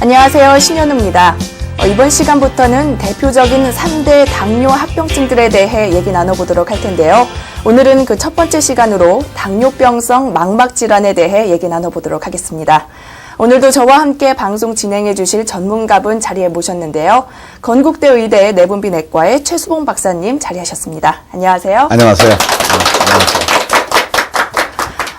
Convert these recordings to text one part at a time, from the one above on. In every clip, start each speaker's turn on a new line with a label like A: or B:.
A: 안녕하세요. 신현우입니다. 이번 시간부터는 대표적인 3대 당뇨 합병증들에 대해 얘기 나눠보도록 할 텐데요. 오늘은 그 첫 번째 시간으로 당뇨병성 망막질환에 대해 얘기 나눠보도록 하겠습니다. 오늘도 저와 함께 방송 진행해 주실 전문가분 자리에 모셨는데요. 건국대 의대 내분비내과의 최수봉 박사님 자리하셨습니다. 안녕하세요.
B: 안녕하세요.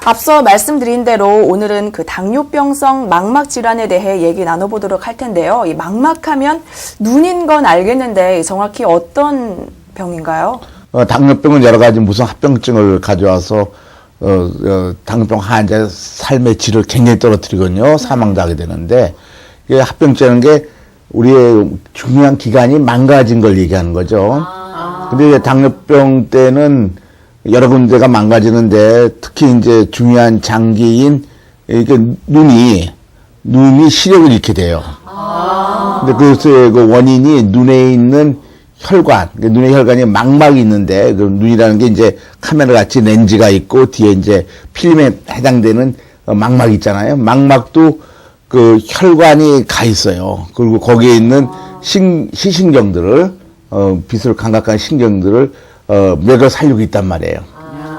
A: 앞서 말씀드린 대로 오늘은 그 당뇨병성 망막 질환에 대해 얘기 나눠보도록 할 텐데요. 이 망막하면 눈인 건 알겠는데 정확히 어떤 병인가요?
B: 당뇨병은 여러 가지 무슨 합병증을 가져와서 당뇨병 환자의 삶의 질을 굉장히 떨어뜨리거든요. 사망도 하게 되는데, 이게 합병증이라는 게 우리의 중요한 기관이 망가진 걸 얘기하는 거죠. 근데 이제 당뇨병 때는 여러 군데가 망가지는데, 특히 이제 중요한 장기인 이게 눈이 시력을 잃게 돼요. 근데 그 원인이 눈에 있는 혈관, 눈의 혈관이 망막이 있는데, 그 눈이라는 게 이제 카메라 같이 렌즈가 있고, 뒤에 이제 필름에 해당되는 망막이 있잖아요. 망막도 그 혈관이 가 있어요. 그리고 거기에 있는 시신경들을, 빛을 감각하는 신경들을, 맥을 살리고 있단 말이에요.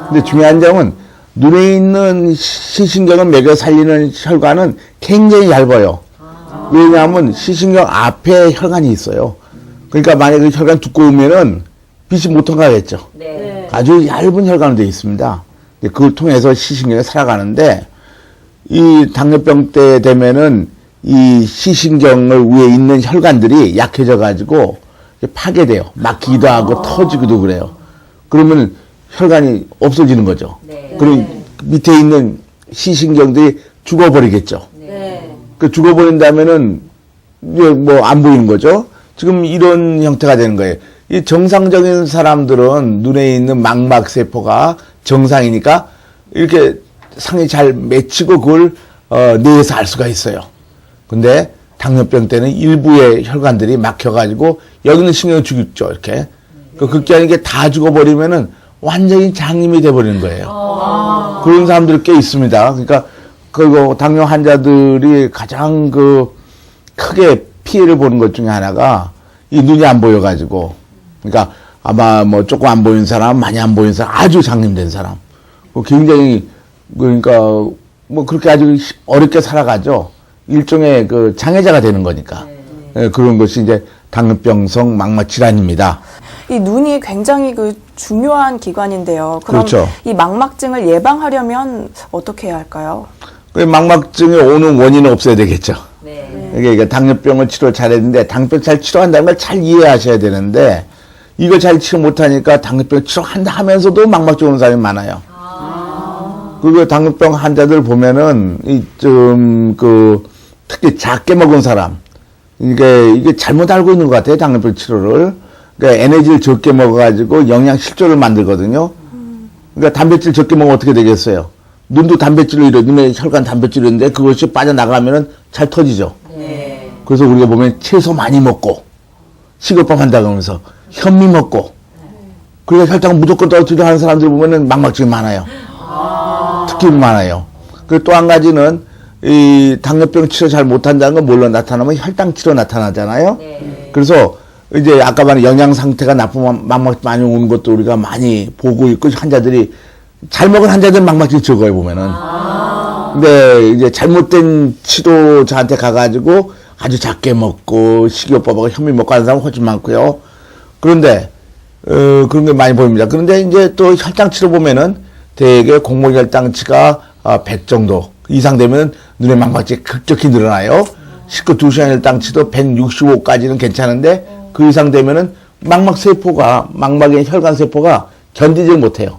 B: 근데 중요한 점은, 눈에 있는 시신경을 맥을 살리는 혈관은 굉장히 얇아요. 왜냐하면 시신경 앞에 혈관이 있어요. 그러니까 만약에 혈관 두꺼우면은 빛이 못 통과하겠죠. 네. 아주 얇은 혈관으로 되어 있습니다. 그걸 통해서 시신경이 살아가는데, 이 당뇨병 때 되면은 이 시신경을 위에 있는 혈관들이 약해져 가지고 파괴돼요. 막히기도 하고 터지기도 그래요. 그러면 혈관이 없어지는 거죠. 네. 그럼 밑에 있는 시신경들이 죽어버리겠죠. 네. 그 죽어버린다면은 이제 뭐 안 보이는 거죠. 지금 이런 형태가 되는 거예요. 이 정상적인 사람들은 눈에 있는 망막세포가 정상이니까 이렇게 상이 잘 맺히고 그걸 내에서 알 수가 있어요. 근데 당뇨병 때는 일부의 혈관들이 막혀가지고 여기 있는 신경이 죽죠. 이렇게. 그게 아닌 게 다 죽어버리면은 완전히 장님이 돼버리는 거예요. 그런 사람들이 꽤 있습니다. 그러니까 그리고 당뇨 환자들이 가장 크게 피해를 보는 것 중에 하나가 이 눈이 안 보여가지고, 그러니까 아마 뭐 조금 안 보이는 사람, 많이 안 보이는 사람, 아주 장님된 사람, 굉장히 그러니까 뭐 그렇게 아주 어렵게 살아가죠. 일종의 그 장애자가 되는 거니까. 네, 그런 것이 이제 당뇨병성 망막 질환입니다.
A: 이 눈이 굉장히 중요한 기관인데요. 그럼
B: 그렇죠.
A: 이 망막증을 예방하려면 어떻게 해야 할까요?
B: 그 망막증이 오는 원인을 없애야 되겠죠. 네. 그러니까 당뇨병을 치료 잘했는데 당뇨병 잘 치료한다는 걸 잘 이해하셔야 되는데, 이걸 잘 치료 못하니까 당뇨병 치료한다 하면서도 망막증 오는 사람이 많아요. 그리고 당뇨병 환자들 보면은 특히 작게 먹은 사람, 이게 잘못 알고 있는 것 같아요. 당뇨병 치료를. 그러니까 에너지를 적게 먹어가지고 영양 실조를 만들거든요. 그러니까 단백질 적게 먹으면 어떻게 되겠어요? 눈도 단백질로 눈의 혈관 단백질로 있는데 그것이 빠져나가면은 잘 터지죠. 네. 그래서 우리가 보면 채소 많이 먹고, 식이요법 한다고 하면서 현미 먹고, 그리고 혈당 무조건 떨어뜨리려 하는 사람들 보면은 망막증이 많아요. 특히 많아요. 그리고 또 한 가지는 이 당뇨병 치료 잘 못한다는 건 뭘로 나타나면 혈당 치료 나타나잖아요. 네. 그래서 이제 아까 말한 영양 상태가 나쁘면 망막증 많이 오는 것도 우리가 많이 보고 있고, 환자들이 잘 먹은 환자들은 망막증이 적어요, 보면은. 근데 이제 잘못된 치료자한테 가가지고 아주 작게 먹고 식이요법하고 현미 먹고 하는 사람은 훨씬 많고요. 그런데 그런 게 많이 보입니다. 그런데 이제 또 혈당 치료 보면은 대개 공복 혈당치가 100 정도 이상 되면 눈의 망막증이 급격히 늘어나요. 실컷 2시간 혈당치도 165까지는 괜찮은데 그 이상 되면은 망막의 혈관세포가 견디지 못해요.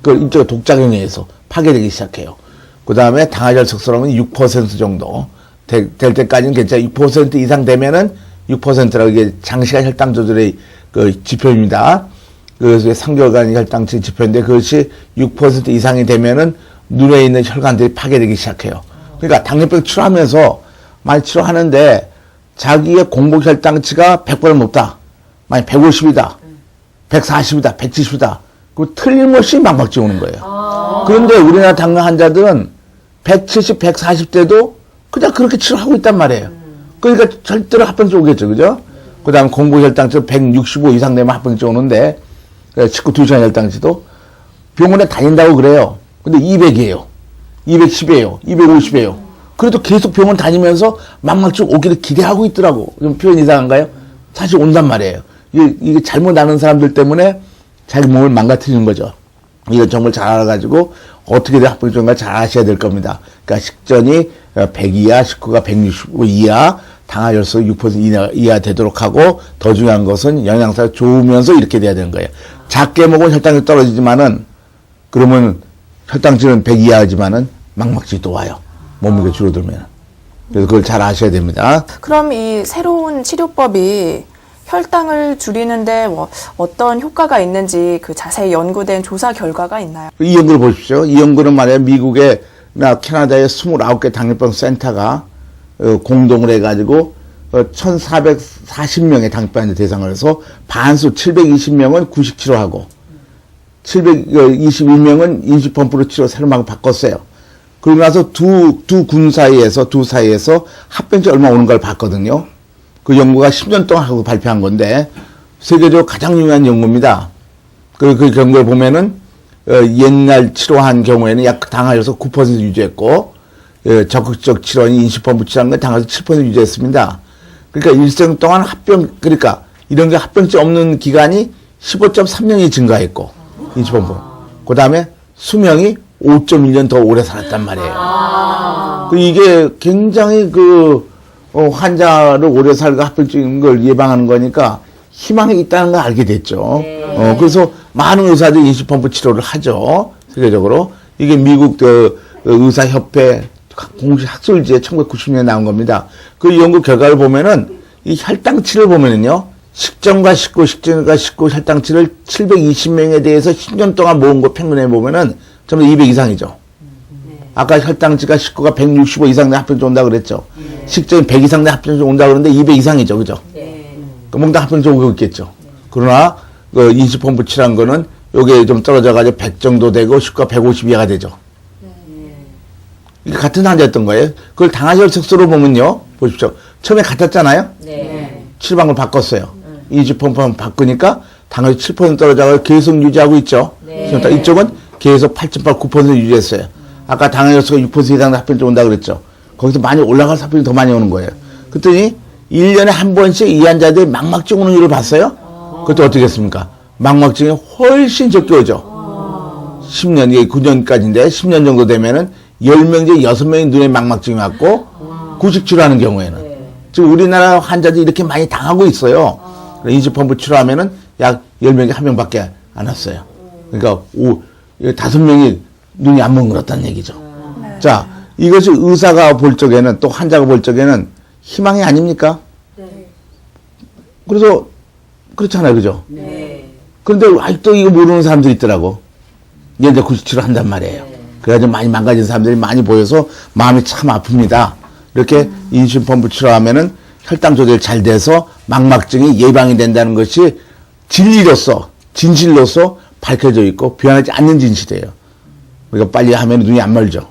B: 그 이쪽 독작용에 의해서 파괴되기 시작해요. 그 다음에 당화혈색소라면 6% 정도 될 때까지는 괜찮아요. 6% 이상 되면은 6%라고 이게 장시간 혈당 조절의 그 지표입니다. 그래서 상교간 혈당치 지표인데 그것이 6% 이상이 되면은 눈에 있는 혈관들이 파괴되기 시작해요. 그러니까 당뇨병 치료하면서 많이 치료하는데 자기의 공복 혈당치가 100보다 높다. 만약 150이다. 140이다. 170이다. 그 틀림없이 망막증 오는 거예요. 그런데 우리나라 당뇨 환자들은 170, 140대도 그냥 그렇게 치료하고 있단 말이에요. 그러니까 절대로 합병증 오겠죠, 그죠? 그 다음 공복혈당치 165 이상 되면 합병증 오는데, 식후 2시간 혈당치도 병원에 다닌다고 그래요. 근데 200이에요. 210이에요. 250이에요. 그래도 계속 병원 다니면서 망막증 오기를 기대하고 있더라고. 좀 표현 이상한가요? 사실 온단 말이에요. 이게 잘못 아는 사람들 때문에 자기 몸을 망가뜨리는 거죠. 이거 정말 잘 알아가지고 어떻게 된 합병증인가 잘 아셔야 될 겁니다. 그러니까 식전이 100 이하, 식후가 165 이하, 당화혈소 6% 이하 되도록 하고, 더 중요한 것은 영양사가 좋으면서 이렇게 돼야 되는 거예요. 작게 먹으면 혈당이 떨어지지만은, 그러면 혈당치는 100 이하지만은 망막증이 또 와요. 몸무게 줄어들면. 그래서 그걸 잘 아셔야 됩니다.
A: 그럼 이 새로운 치료법이 혈당을 줄이는데 뭐 어떤 효과가 있는지 그 자세히 연구된 조사 결과가 있나요?
B: 이 연구를 보십시오. 이 연구는 말이야 미국이나 캐나다의 29개 당뇨병 센터가 공동을 해가지고 1,440명의 당뇨병 대상을 해서 반수 720명은 구식 치료하고 721명은 인수펌프로 치료 새로 막 바꿨어요. 그러고 나서 두 사이에서 합병증 얼마 오는 걸 봤거든요. 그 연구가 10년 동안 하고 발표한 건데, 세계적으로 가장 유명한 연구입니다. 그 연구를 보면은, 옛날 치료한 경우에는 약 당화혈소 9% 유지했고, 적극적 치료인 인수펌프 치료한 건 당화혈소 7% 유지했습니다. 그러니까 일생 동안 그러니까 이런 게 합병증 없는 기간이 15.3년이 증가했고, 인수펌프. 그 다음에 수명이 5.1년 더 오래 살았단 말이에요. 이게 굉장히 환자를 오래 살고 합병증인 걸 예방하는 거니까 희망이 있다는 걸 알게 됐죠. 그래서 많은 의사들이 인수펌프 치료를 하죠. 세계적으로. 이게 미국 의사협회 공식 학술지에 1990년에 나온 겁니다. 그 연구 결과를 보면은 이 혈당치를 보면은요. 식전과 식후 혈당치를 720명에 대해서 10년 동안 모은 거 평균해 보면은 전부 200 이상이죠. 아까 혈당치가 식후가 165 이상 된 합병증 온다고 그랬죠. 식전이 100 이상 된 합병증 온다고 그러는데 200 이상이죠. 그죠? 먹다 합병증 오고 있겠죠. 그러나 인수펌프 치료한 거는 요게 좀 떨어져가지고 100 정도 되고 식후가 150 이하가 되죠. 이게 같은 환자였던 거예요. 그걸 당화혈 색소로 보면요. 보십시오. 처음에 같았잖아요. 치료방을 바꿨어요. 인수펌프 바꾸니까 당화혈 7% 떨어져가지고 계속 유지하고 있죠. 이쪽은 계속 8.8, 9% 유지했어요. 아까 당화혈소가 6% 이상 합병증 온다고 그랬죠. 거기서 많이 올라갈 합병증이 더 많이 오는 거예요. 그랬더니 1년에 한 번씩 이 환자들이 망막증 오는 일을 봤어요. 그것도 어떻게 했습니까? 망막증이 훨씬 적게 오죠. 10년, 이게 9년까지인데 10년 정도 되면은 10명 중에 6명이 눈에 망막증이 왔고 구식 치료하는 경우에는. 지금 우리나라 환자들이 이렇게 많이 당하고 있어요. 인수펌프 치료하면은 약 10명에 1명밖에 안 왔어요. 그러니까 5명이 눈이 안 멍글었다는 얘기죠. 자, 이것이 의사가 볼 적에는 또 환자가 볼 적에는 희망이 아닙니까? 그래서 그렇잖아요, 그죠? 그런데 아직도 이거 모르는 사람들이 있더라고. 이제 구식치료 한단 말이에요. 그래가지고 많이 망가진 사람들이 많이 보여서 마음이 참 아픕니다. 이렇게 인수펌프 치료하면은 혈당 조절이 잘 돼서 망막증이 예방이 된다는 것이 진실로서 밝혀져 있고 변하지 않는 진실이에요. 우리가 빨리 하면 눈이 안 멀죠.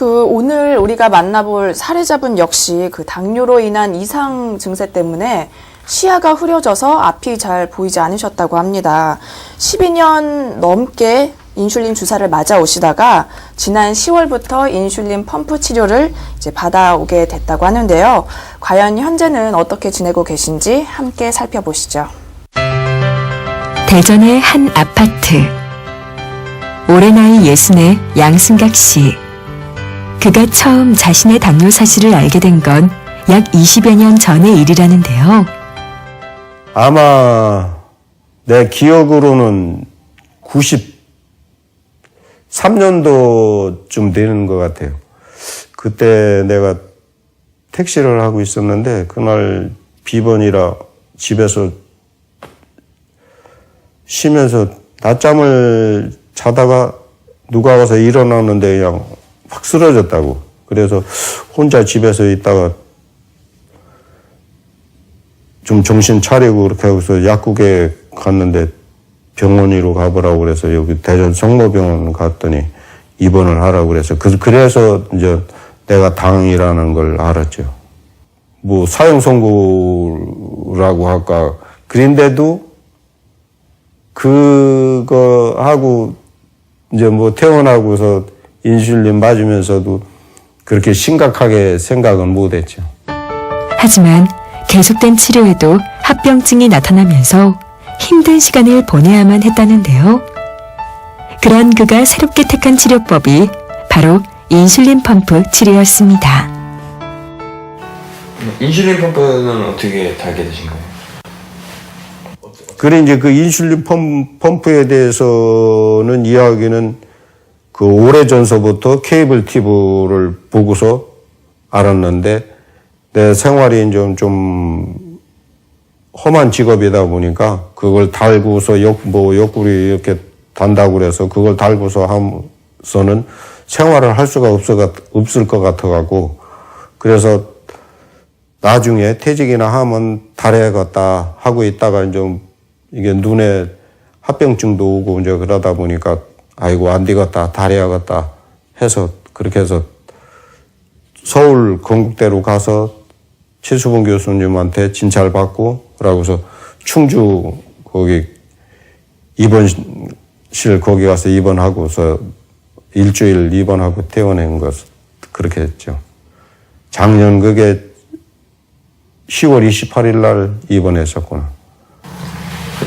A: 오늘 우리가 만나볼 사례자분 역시 그 당뇨로 인한 이상 증세 때문에 시야가 흐려져서 앞이 잘 보이지 않으셨다고 합니다. 12년 넘게 인슐린 주사를 맞아 오시다가 지난 10월부터 인슐린 펌프 치료를 이제 받아오게 됐다고 하는데요. 과연 현재는 어떻게 지내고 계신지 함께 살펴보시죠.
C: 대전의 한 아파트. 올해 나이 60의 양승각 씨. 그가 처음 자신의 당뇨 사실을 알게 된 건 약 20여 년 전의 일이라는데요.
D: 아마 내 기억으로는 93년도쯤 되는 것 같아요. 그때 내가 택시를 하고 있었는데 그날 비번이라 집에서 쉬면서 낮잠을 자다가 누가 와서 일어나는데 그냥 확 쓰러졌다고. 그래서 혼자 집에서 있다가 좀 정신 차리고 그렇게 하고서 약국에 갔는데 병원으로 가보라고 그래서 여기 대전 성모병원 갔더니 입원을 하라고 그래서 그래서 이제 내가 당이라는 걸 알았죠. 뭐 사형 선고라고 할까 그런데도 그거 하고 이제 뭐 퇴원하고서 인슐린 맞으면서도 그렇게 심각하게 생각은 못했죠.
C: 하지만 계속된 치료에도 합병증이 나타나면서 힘든 시간을 보내야만 했다는데요. 그런 그가 새롭게 택한 치료법이 바로 인슐린 펌프 치료였습니다.
E: 인슐린 펌프는 어떻게 달게 되신 거예요?
D: 그래 이제 그 인슐린 펌프에 대해서는 이야기는 그 오래전서부터 케이블 TV를 보고서 알았는데 내 생활이 좀 험한 직업이다 보니까 그걸 달고서 옆구리 이렇게 단다고 그래서 그걸 달고서 하면서는 생활을 할 수가 없을 것 같아가고 그래서 나중에 퇴직이나 하면 달아야겠다 하고 있다가 좀 이게 눈에 합병증도 오고 이제 그러다 보니까 아이고 안 되겠다 달아야겠다 해서 그렇게 해서 서울 건국대로 가서 최수봉 교수님한테 진찰 받고 그러고서 충주 거기 입원실 거기 가서 입원하고서 일주일 입원하고 퇴원한 것 그렇게 했죠. 작년 그게 10월 28일 날 입원했었구나.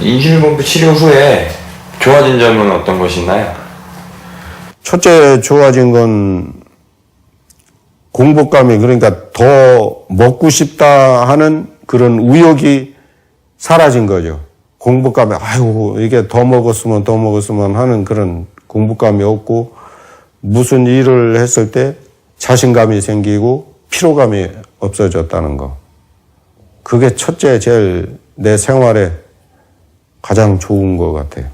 E: 인슐린 펌프 치료 후에 좋아진 점은 어떤 것이 있나요?
D: 첫째 좋아진 건 공복감이 그러니까 더 먹고 싶다 하는 그런 의욕이 사라진 거죠. 공복감에 아이고 이게 더 먹었으면 하는 그런 공복감이 없고 무슨 일을 했을 때 자신감이 생기고 피로감이 없어졌다는 거. 그게 첫째 제일 내 생활에 가장 좋은 것 같아요.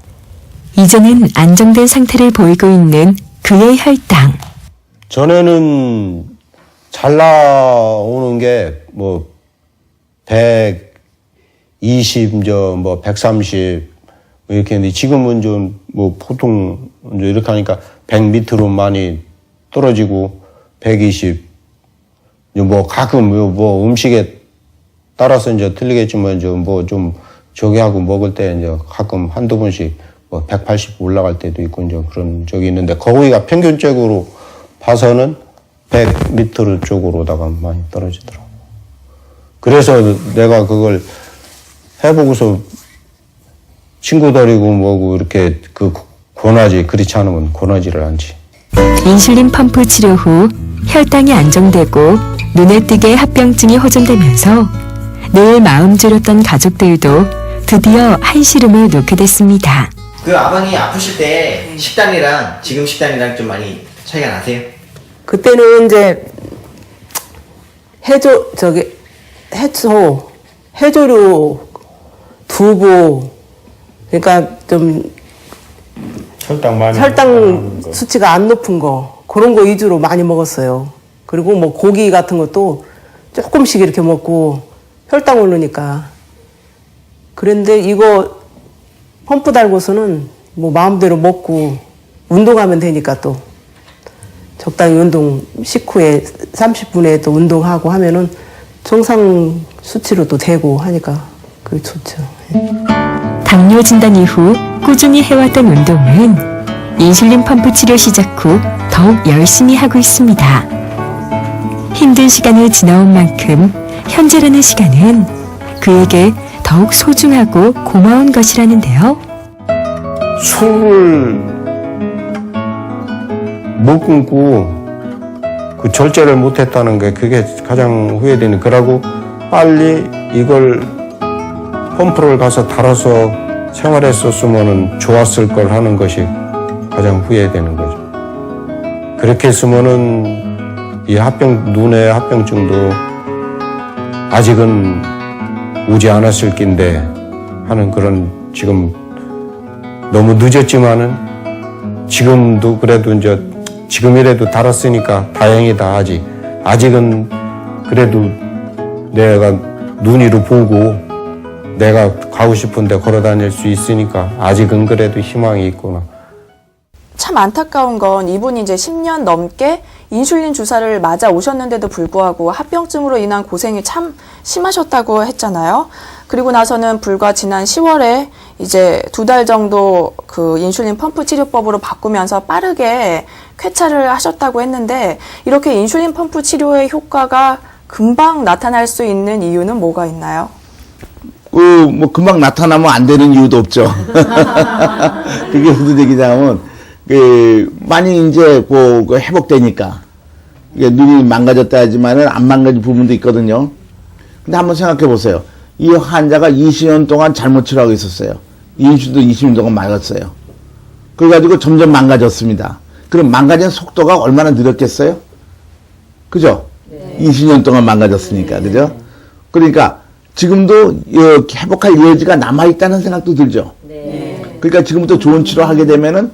C: 이제는 안정된 상태를 보이고 있는 그의 혈당.
D: 전에는 잘 나오는 게 뭐 120, 뭐 130 이렇게 했는데 지금은 좀 뭐 보통 이제 이렇게 하니까 100 밑으로 많이 떨어지고 120. 뭐 가끔 뭐 음식에 따라서 이제 틀리겠지만 좀 저기 하고 먹을 때 이제 가끔 한두 번씩 뭐 180 올라갈 때도 있고 이제 그런 적이 있는데 거기가 평균적으로 봐서는 100 밑으로 쪽으로다가 많이 떨어지더라고. 그래서 내가 그걸 해보고서 친구들이고 뭐고 이렇게 그 권하지 그렇지 않으면 권하지를 않지.
C: 인슐린 펌프 치료 후 혈당이 안정되고 눈에 띄게 합병증이 호전되면서 늘 마음 졸였던 가족들도 드디어 한시름을 놓게 됐습니다.
F: 그 아버님 아프실 때 식단이랑 지금 식단이랑 좀 많이 차이가 나세요?
G: 그때는 이제 해조류, 두부, 그러니까 좀 혈당 수치가 안 높은 거, 그런 거 위주로 많이 먹었어요. 그리고 뭐 고기 같은 것도 조금씩 이렇게 먹고 혈당 오르니까. 그런데 이거 펌프 달고서는 뭐 마음대로 먹고 운동하면 되니까 또 적당히 운동 식후에 30분에 또 운동하고 하면은 정상 수치로도 되고 하니까 그게 좋죠.
C: 당뇨 진단 이후 꾸준히 해왔던 운동은 인슐린 펌프 치료 시작 후 더욱 열심히 하고 있습니다. 힘든 시간을 지나온 만큼 현재라는 시간은 그에게 더욱 소중하고 고마운 것이라는데요.
D: 술을 못 끊고 그 절제를 못했다는 게 그게 가장 후회되는. 그러고 빨리 이걸 펌프를 가서 달아서 생활했었으면 좋았을 걸 하는 것이 가장 후회되는 거죠. 그렇게 했으면은 이 눈의 합병증도 아직은 오지 않았을 낀데 하는 그런 지금 너무 늦었지만은 지금도 그래도 이제 지금이라도 달았으니까 다행이다 하지. 아직은 그래도 내가 눈으로 보고 내가 가고 싶은데 걸어 다닐 수 있으니까 아직은 그래도 희망이 있구나.
A: 참 안타까운 건 이분이 이제 10년 넘게 인슐린 주사를 맞아 오셨는데도 불구하고 합병증으로 인한 고생이 참 심하셨다고 했잖아요. 그리고 나서는 불과 지난 10월에 이제 2달 정도 그 인슐린 펌프 치료법으로 바꾸면서 빠르게 쾌차를 하셨다고 했는데 이렇게 인슐린 펌프 치료의 효과가 금방 나타날 수 있는 이유는 뭐가 있나요?
B: 뭐 금방 나타나면 안 되는 이유도 없죠. 그게 무슨 얘기냐면 많이 이제 그 회복되니까 이게 눈이 망가졌다 하지만은 안 망가진 부분도 있거든요. 근데 한번 생각해 보세요. 이 환자가 20년 동안 잘못 치료하고 있었어요. 인슐린도 20년 동안 맞았어요. 그래가지고 점점 망가졌습니다. 그럼 망가진 속도가 얼마나 느렸겠어요? 그죠? 20년 동안 망가졌으니까, 그죠? 그러니까 지금도 회복할 여지가 남아있다는 생각도 들죠? 그러니까 지금부터 좋은 치료하게 되면은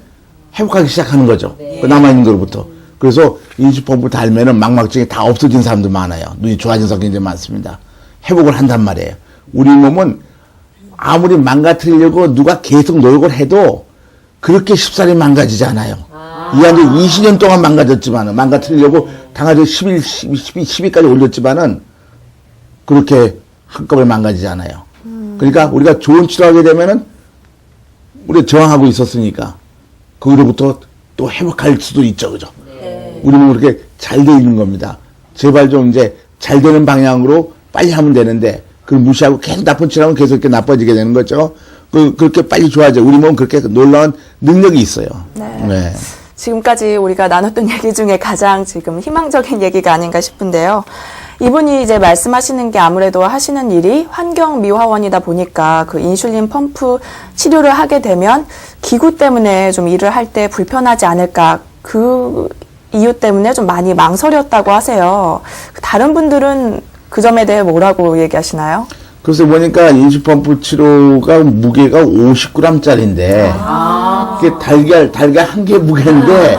B: 회복하기 시작하는 거죠. 그 남아있는 것부터. 그래서 인슐린펌프 달면은 망막증이 다 없어진 사람도 많아요. 눈이 좋아진 사람이 굉장히 많습니다. 회복을 한단 말이에요. 우리 몸은 아무리 망가뜨리려고 누가 계속 노력을 해도 그렇게 쉽사리 망가지지 않아요. 이 환자 20년 동안 망가졌지만은, 망가뜨리려고 당하죠 10위까지 올렸지만은, 그렇게 한꺼번에 망가지지 않아요. 그러니까 우리가 좋은 치료하게 되면은, 우리가 저항하고 있었으니까, 거기로부터 또 회복할 수도 있죠. 그죠? 우리 몸은 그렇게 잘 돼 있는 겁니다. 제발 좀 이제 잘 되는 방향으로 빨리 하면 되는데, 그걸 무시하고 계속 나쁜 치료하면 계속 이렇게 나빠지게 되는 거죠. 그렇게 빨리 좋아져. 우리 몸은 그렇게 놀라운 능력이 있어요. 네.
A: 지금까지 우리가 나눴던 얘기 중에 가장 지금 희망적인 얘기가 아닌가 싶은데요. 이분이 이제 말씀하시는 게 아무래도 하시는 일이 환경미화원이다 보니까 그 인슐린 펌프 치료를 하게 되면 기구 때문에 좀 일을 할 때 불편하지 않을까, 그 이유 때문에 좀 많이 망설였다고 하세요. 다른 분들은 그 점에 대해 뭐라고 얘기하시나요?
B: 그래서 보니까 인슐린펌프 치료가 무게가 50g짜리인데, 그게 달걀 한 개 무게인데,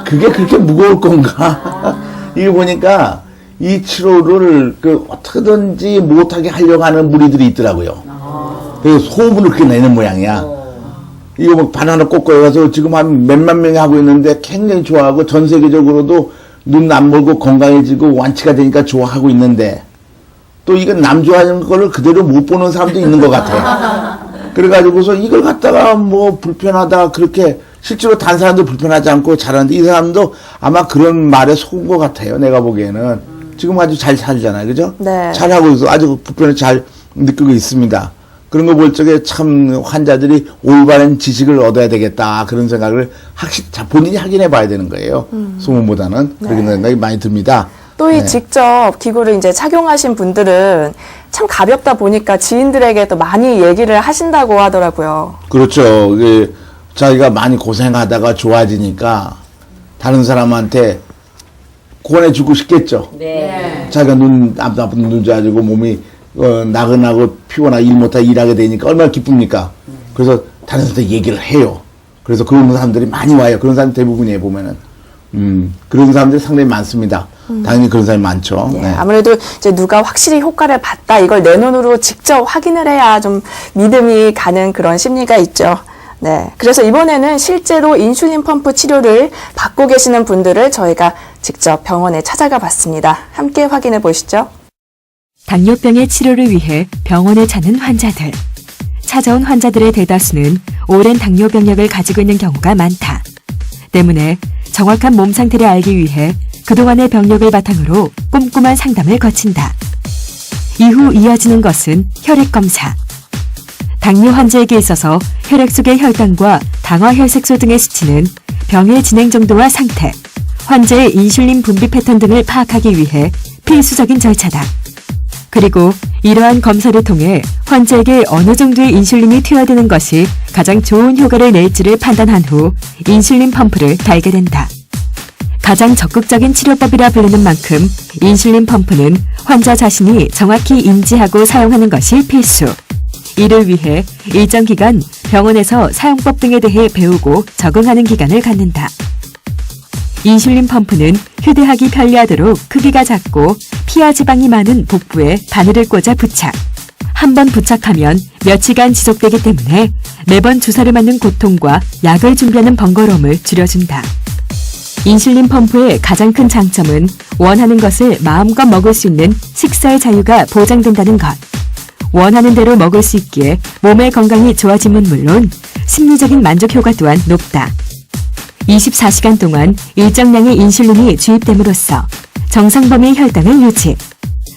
B: 그게 그렇게 무거울 건가? 이게 보니까 이 치료를 어떻게든지 못하게 하려고 하는 무리들이 있더라고요. 그래서 소문을 그렇게 내는 모양이야. 이거 뭐 바나나 꽂고 해가서 지금 한 몇만 명이 하고 있는데 굉장히 좋아하고 전 세계적으로도 눈 안 멀고 건강해지고 완치가 되니까 좋아하고 있는데, 또 이건 남 좋아하는 거를 그대로 못 보는 사람도 있는 것 같아요. 그래가지고서 이걸 갖다가 뭐 불편하다 그렇게 실제로 다른 사람도 불편하지 않고 잘하는데 이 사람도 아마 그런 말에 속은 것 같아요. 내가 보기에는. 지금 아주 잘 살잖아요. 그죠?
A: 네.
B: 잘하고 있어. 아주 불편을 잘 느끼고 있습니다. 그런 거 볼 적에 참 환자들이 올바른 지식을 얻어야 되겠다. 그런 생각을 본인이 확인해 봐야 되는 거예요. 소문보다는. 그런 생각이 많이 듭니다.
A: 또 이 직접 기구를 이제 착용하신 분들은 참 가볍다 보니까 지인들에게도 많이 얘기를 하신다고 하더라고요.
B: 그렇죠. 자기가 많이 고생하다가 좋아지니까 다른 사람한테 권해주고 싶겠죠. 자기가 나쁜 눈 좋아지고 몸이 나긋나고 피곤하고 일 못하고 일하게 되니까 얼마나 기쁩니까? 그래서 다른 사람한테 얘기를 해요. 그래서 그런 사람들이 많이 와요. 그런 사람 대부분이에요, 보면은. 그런 사람들이 상당히 많습니다. 당연히 그런 사람이 많죠.
A: 예,
B: 네.
A: 아무래도 이제 누가 확실히 효과를 봤다, 이걸 내 눈으로 직접 확인을 해야 좀 믿음이 가는 그런 심리가 있죠. 네. 그래서 이번에는 실제로 인슐린 펌프 치료를 받고 계시는 분들을 저희가 직접 병원에 찾아가 봤습니다. 함께 확인해 보시죠.
C: 당뇨병의 치료를 위해 병원에 찾는 환자들. 찾아온 환자들의 대다수는 오랜 당뇨 병력을 가지고 있는 경우가 많다. 때문에 정확한 몸 상태를 알기 위해 그동안의 병력을 바탕으로 꼼꼼한 상담을 거친다. 이후 이어지는 것은 혈액 검사. 당뇨 환자에게 있어서 혈액 속의 혈당과 당화혈색소 등의 수치는 병의 진행 정도와 상태, 환자의 인슐린 분비 패턴 등을 파악하기 위해 필수적인 절차다. 그리고 이러한 검사를 통해 환자에게 어느 정도의 인슐린이 투여되는 것이 가장 좋은 효과를 낼지를 판단한 후 인슐린 펌프를 달게 된다. 가장 적극적인 치료법이라 부르는 만큼 인슐린 펌프는 환자 자신이 정확히 인지하고 사용하는 것이 필수. 이를 위해 일정 기간 병원에서 사용법 등에 대해 배우고 적응하는 기간을 갖는다. 인슐린 펌프는 휴대하기 편리하도록 크기가 작고 피하 지방이 많은 복부에 바늘을 꽂아 부착. 한 번 부착하면 며칠간 지속되기 때문에 매번 주사를 맞는 고통과 약을 준비하는 번거로움을 줄여준다. 인슐린 펌프의 가장 큰 장점은 원하는 것을 마음껏 먹을 수 있는 식사의 자유가 보장된다는 것. 원하는 대로 먹을 수 있기에 몸의 건강이 좋아짐은 물론 심리적인 만족 효과 또한 높다. 24시간 동안 일정량의 인슐린이 주입됨으로써 정상범위의 혈당을 유지,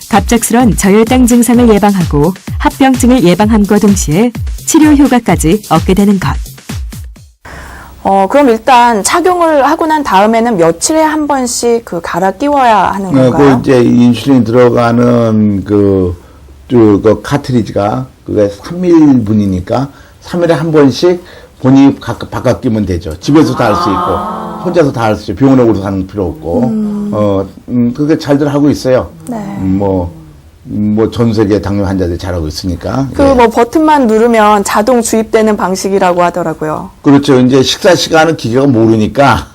C: 갑작스런 저혈당 증상을 예방하고 합병증을 예방함과 동시에 치료 효과까지 얻게 되는 것.
A: 그럼 일단 착용을 하고 난 다음에는 며칠에 한 번씩 갈아 끼워야 하는 건가요?
B: 그 이제 인슐린 들어가는 그 카트리지가 그게 3일분이니까 3일에 한 번씩 본인이 바꿔 끼면 되죠. 집에서 다 할 수 있고 혼자서 다 할 수 있죠. 병원에 오러 가는 필요 없고 그게 잘들 하고 있어요.
A: 네.
B: 전 세계 당뇨 환자들이 잘하고 있으니까.
A: 버튼만 누르면 자동 주입되는 방식이라고 하더라고요.
B: 그렇죠. 이제 식사 시간은 기계가 모르니까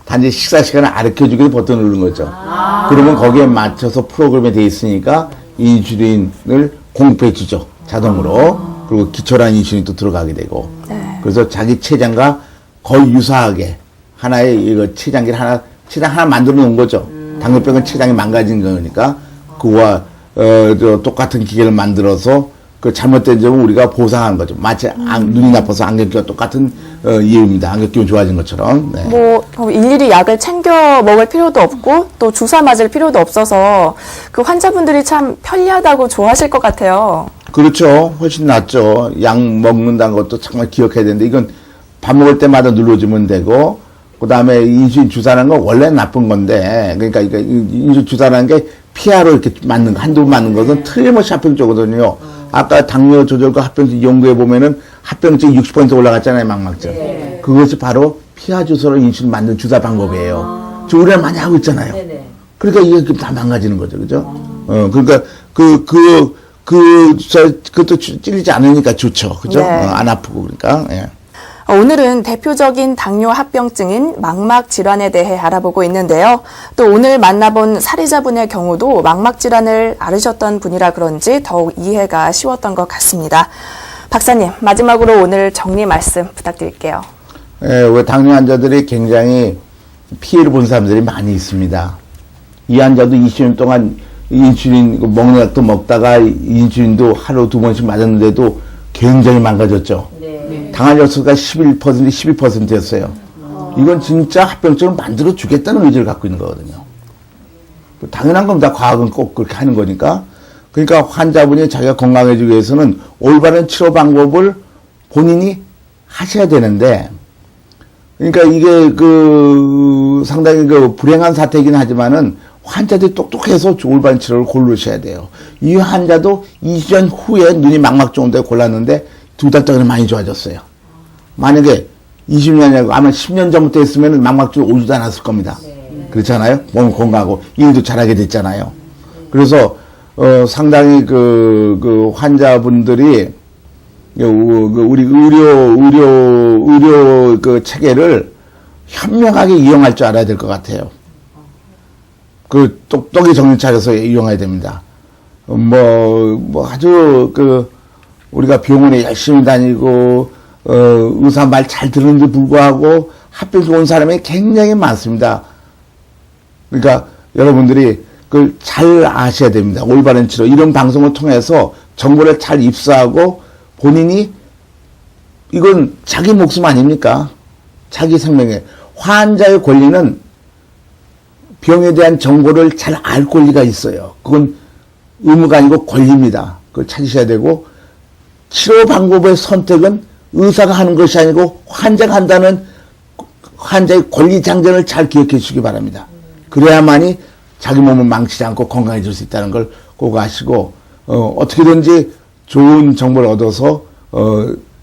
B: 단지 식사 시간을 가르쳐주기 버튼 누르는 거죠. 그러면 거기에 맞춰서 프로그램이 돼 있으니까 인슐린을 공급해 주죠. 자동으로. 그리고 기초란 인슐린도 들어가게 되고. 그래서 자기 체장과 거의 유사하게 하나의 체장 하나 만들어 놓은 거죠. 당뇨병은 체장이 망가진 거니까 그거와 똑같은 기계를 만들어서 그 잘못된 점은 우리가 보상한 거죠. 마치 눈이 나빠서 안경 끼와 똑같은 이유입니다. 안경 끼면 좋아진 것처럼. 네.
A: 일일이 약을 챙겨 먹을 필요도 없고 또 주사 맞을 필요도 없어서 그 환자분들이 참 편리하다고 좋아하실 것 같아요.
B: 그렇죠. 훨씬 낫죠. 약 먹는다는 것도 정말 기억해야 되는데 이건 밥 먹을 때마다 눌러주면 되고 그다음에 인슐린 주사라는 건 원래 나쁜 건데 그러니까 인슐린 주사라는 게 피하로 이렇게 맞는 거, 한두 번 맞는 것은 틀림없이 합병증이거든요. 아까 당뇨 조절과 합병증 연구해 보면은 합병증 60% 올라갔잖아요, 망막증. 네. 그것이 바로 피하 주사로 인슐린 맞는 주사 방법이에요. 저 우리가 많이 하고 있잖아요. 네네. 그러니까 이게 다 망가지는 거죠, 그죠? 그러니까 그것도 찔리지 않으니까 좋죠, 그죠?
A: 네.
B: 안 아프고 그러니까. 예.
A: 오늘은 대표적인 당뇨 합병증인 망막 질환에 대해 알아보고 있는데요. 또 오늘 만나본 사례자분의 경우도 망막 질환을 앓으셨던 분이라 그런지 더욱 이해가 쉬웠던 것 같습니다. 박사님, 마지막으로 오늘 정리 말씀 부탁드릴게요.
B: 왜 당뇨 환자들이 굉장히 피해를 본 사람들이 많이 있습니다. 이 환자도 20년 동안 인슐린 먹는 약도 먹다가 인슐린도 하루 2번씩 맞았는데도 굉장히 망가졌죠. 당할 혈수가 11%, 12%였어요. 이건 진짜 합병증을 만들어 주겠다는 의지를 갖고 있는 거거든요. 당연한 겁니다. 과학은 꼭 그렇게 하는 거니까. 그러니까 환자분이 자기가 건강해지기 위해서는 올바른 치료 방법을 본인이 하셔야 되는데, 그러니까 이게 상당히 불행한 사태이긴 하지만은 환자들이 똑똑해서 올바른 치료를 고르셔야 돼요. 이 환자도 20년 후에 눈이 망막증 온다고 골랐는데 2달 동안에 많이 좋아졌어요. 만약에 20년이 아니고 아마 10년 전부터 했으면 망막증이 오지도 않았을 겁니다. 그렇잖아요? 몸 건강하고 일도 잘하게 됐잖아요. 그래서 상당히 환자분들이 우리 의료 체계를 현명하게 이용할 줄 알아야 될 것 같아요. 똑똑히 정신 차려서 이용해야 됩니다. 아주 우리가 병원에 열심히 다니고 의사 말 잘 듣는데 불구하고 합병증 온 사람이 굉장히 많습니다. 그러니까 여러분들이 그걸 잘 아셔야 됩니다. 올바른 치료 이런 방송을 통해서 정보를 잘 입수하고 본인이 이건 자기 목숨 아닙니까? 자기 생명에 환자의 권리는 병에 대한 정보를 잘 알 권리가 있어요. 그건 의무가 아니고 권리입니다. 그걸 찾으셔야 되고 치료 방법의 선택은 의사가 하는 것이 아니고 환자가 한다는 환자의 권리 장전을 잘 기억해 주시기 바랍니다. 그래야만이 자기 몸을 망치지 않고 건강해질 수 있다는 걸 꼭 아시고 어떻게든지 좋은 정보를 얻어서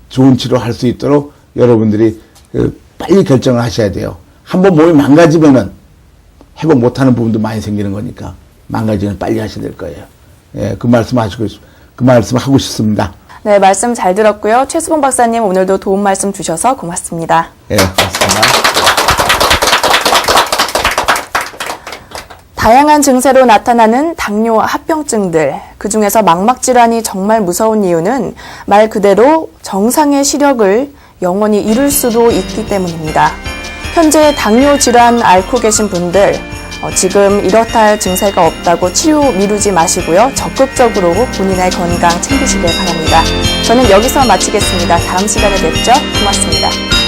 B: 좋은 치료할 수 있도록 여러분들이 빨리 결정을 하셔야 돼요. 한번 몸이 망가지면은 회복 못하는 부분도 많이 생기는 거니까 망가지면 빨리 하셔야 될 거예요. 예, 그 말씀 하고 싶습니다.
A: 네, 말씀 잘 들었고요. 최수봉 박사님 오늘도 도움 말씀 주셔서 고맙습니다.
B: 예, 고맙습니다.
A: 다양한 증세로 나타나는 당뇨 합병증들, 그중에서 망막질환이 정말 무서운 이유는 말 그대로 정상의 시력을 영원히 잃을 수도 있기 때문입니다. 현재 당뇨 질환 앓고 계신 분들 지금 이렇다 할 증세가 없다고 치료 미루지 마시고요. 적극적으로 본인의 건강 챙기시길 바랍니다. 저는 여기서 마치겠습니다. 다음 시간에 뵙죠. 고맙습니다.